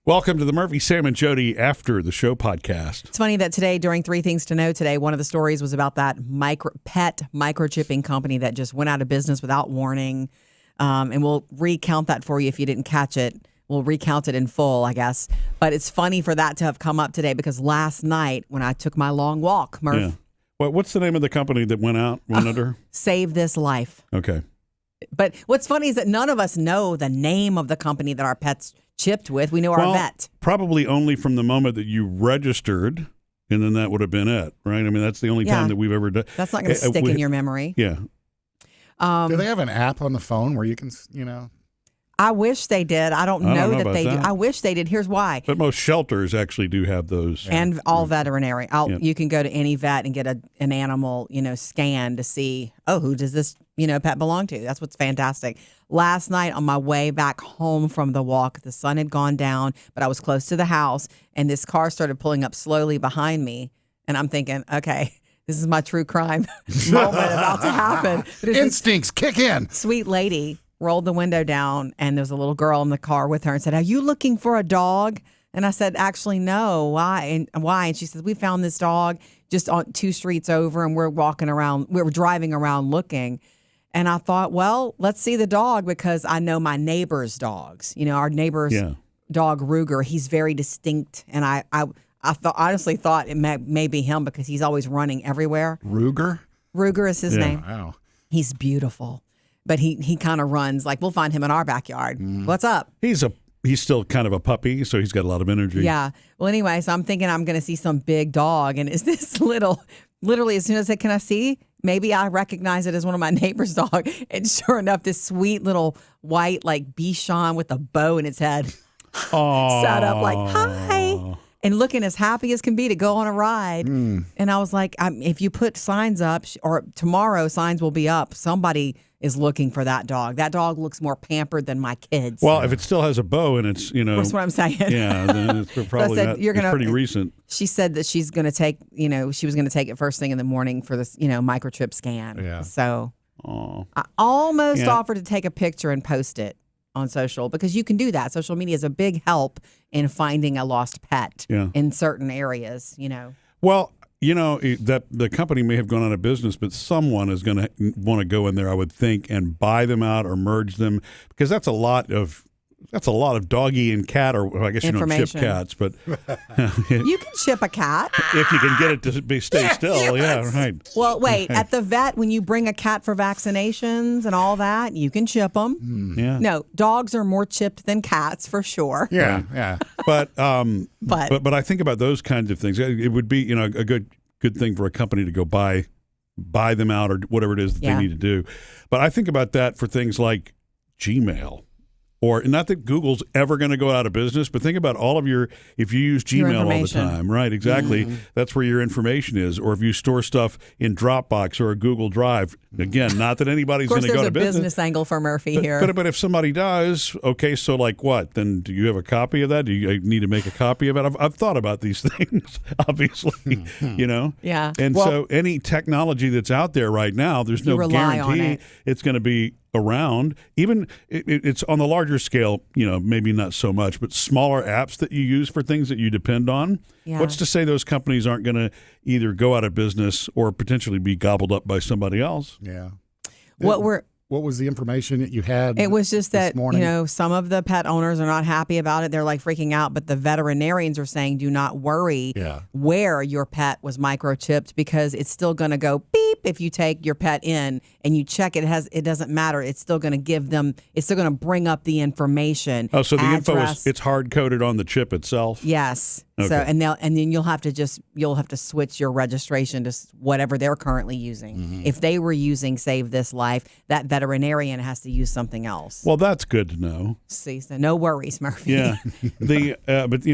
Welcome to the Murphy, Sam, and Jodi After the Show podcast. It's funny that today, during Three Things to Know today, one of the stories was about that pet microchipping company that just went out of business without warning. And we'll recount that for you if you didn't catch it. We'll recount it in full, I guess. But it's funny for that to have come up today because last night when I took my long walk, Murph. Yeah. What's the name of the company that went under? Save This Life. Okay. But what's funny is that none of us know the name of the company that our pets chipped with. We know our vet. Probably only from the moment that you registered, and then that would have been it, right? I mean, that's the only time that we've ever done. That's not going to stick in your memory. Yeah. Do they have an app on the phone where you can, I wish they did. I don't know that they do. that. I wish they did. Here's why. But most shelters actually do have those. And all veterinary. You can go to any vet and get an animal, scan to see, who does this, pet belong to? That's what's fantastic. Last night on my way back home from the walk, the sun had gone down, but I was close to the house, and this car started pulling up slowly behind me. And I'm thinking, okay, this is my true crime moment about to happen. Instincts kick in. Sweet lady rolled the window down, and there was a little girl in the car with her and said, "Are you looking for a dog?" And I said, "Actually, no. Why?" And she said, "We found this dog just on 2 streets over, and we're driving around looking." And I thought, well, let's see the dog because I know my neighbor's dogs. Our neighbor's dog, Ruger, he's very distinct. And I honestly thought it may be him because he's always running everywhere. Ruger? Ruger is his name. Wow. He's beautiful. But he kind of runs like we'll find him in our backyard. What's up? He's still kind of a puppy, so he's got a lot of energy. Yeah. Well, anyway, so I'm thinking I'm going to see some big dog. And is this literally as soon as I said, "Can I see?" Maybe I recognize it as one of my neighbor's dog. And sure enough, this sweet little white, like Bichon with a bow in its head sat up like, "Hi." And looking as happy as can be to go on a ride. And I was like, if you put signs up, or tomorrow signs will be up, somebody is looking for that dog. That dog looks more pampered than my kids. Well, if it still has a bow and it's, That's what I'm saying. Yeah, then it's probably it's pretty recent. She said that she's going to take, she was going to take it first thing in the morning for this, microchip scan. Yeah. So I almost offered to take a picture and post it on social because you can do that. Social media is a big help in finding a lost pet in certain areas, Well, that the company may have gone out of business, but someone is going to want to go in there, I would think, and buy them out or merge them because that's a lot of doggy and cat, or I guess you don't chip cats, but you can chip a cat if you can get it to stay still. Yeah, right. Well, wait, at the vet when you bring a cat for vaccinations and all that, you can chip them. Yeah. No, dogs are more chipped than cats for sure. Yeah. But I think about those kinds of things. It would be a good thing for a company to go buy them out or whatever it is that they need to do. But I think about that for things like Gmail. Or not that Google's ever going to go out of business, but think about all of if you use Gmail all the time, right? Exactly. That's where your information is. Or if you store stuff in Dropbox or a Google Drive, again, not that anybody's going to go out of business. There's a business angle for Murphy here. But if somebody does, okay, so like what? Then do you have a copy of that? Do you need to make a copy of it? I've thought about these things, obviously, Yeah. And so any technology that's out there right now, there's no guarantee it's going to be around. Even it's on the larger scale, maybe not so much, but smaller apps that you use for things that you depend on. Yeah. What's to say those companies aren't going to either go out of business or potentially be gobbled up by somebody else? Yeah. What was the information that you had? It was just that, morning? some of the pet owners are not happy about it. They're like freaking out, but the veterinarians are saying do not worry where your pet was microchipped because it's still going to go beep if you take your pet in and you check it. It doesn't matter. It's still going to it's still going to bring up the information. Oh, so the info it's hard coded on the chip itself? Yes. Okay. So and then you'll have to switch your registration to whatever they're currently using. Mm-hmm. If they were using Save This Life, that veterinarian has to use something else. Well, that's good to know. See, so no worries, Murphy. Yeah. But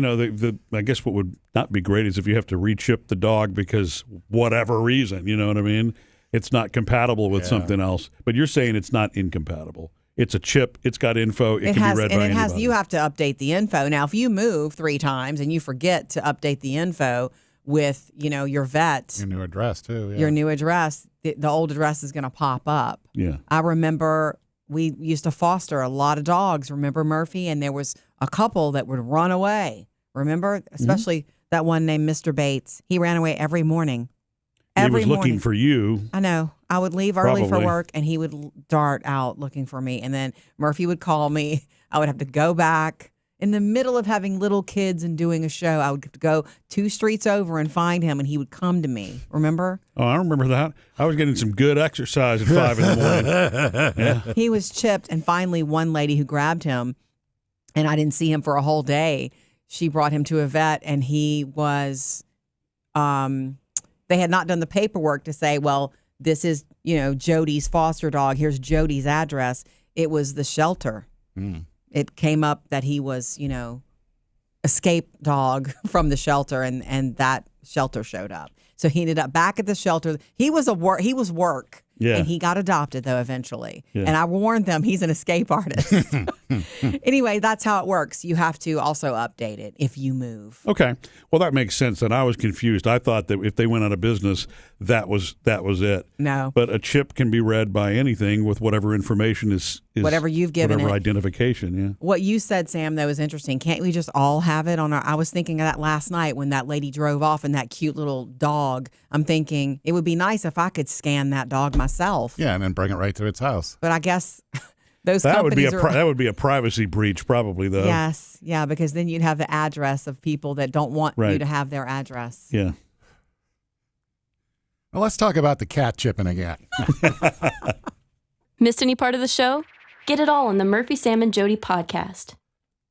I guess what would not be great is if you have to re-chip the dog because whatever reason, you know what I mean? It's not compatible with something else. But you're saying it's not incompatible. It's a chip. It's got info. It can be read by anybody. You have to update the info. Now, if you move 3 times and you forget to update the info with, your vet. Your new address, too. Yeah. Your new address, the old address is going to pop up. Yeah. I remember we used to foster a lot of dogs. Remember Murphy? And there was a couple that would run away. Remember? Especially that one named Mr. Bates. He ran away every morning. He was looking for you. I know. I would leave early for Probably. work, and he would dart out looking for me. And then Murphy would call me. I would have to go back. In the middle of having little kids and doing a show, I would have to go 2 streets over and find him, and he would come to me. Remember? Oh, I remember that. I was getting some good exercise at 5 in the morning. Yeah. He was chipped, and finally one lady who grabbed him, and I didn't see him for a whole day, she brought him to a vet, and he was, they had not done the paperwork to say, well, this is, Jodi's foster dog. Here's Jodi's address. It was the shelter. It came up that he was, escape dog from the shelter, and that shelter showed up. So he ended up back at the shelter. He was work. Yeah. And he got adopted, though, eventually. Yeah. And I warned them he's an escape artist. Anyway, that's how it works. You have to also update it if you move. Okay. Well, that makes sense. And I was confused. I thought that if they went out of business, that was it. No. But a chip can be read by anything with whatever information is whatever you've given whatever it. identification, yeah. What you said, Sam, though, is interesting. Can't we just all have it on our... I was thinking of that last night when that lady drove off and that cute little dog. I'm thinking it would be nice if I could scan that dog myself. Yeah, and then bring it right to its house. But I guess those That would be companies that would be a privacy breach, probably, though. Yes, yeah, because then you'd have the address of people that don't want you Right. to have their address. Yeah. Well, let's talk about the cat chipping again. Missed any part of the show? Get it all on the Murphy, Sam, and Jodi podcast.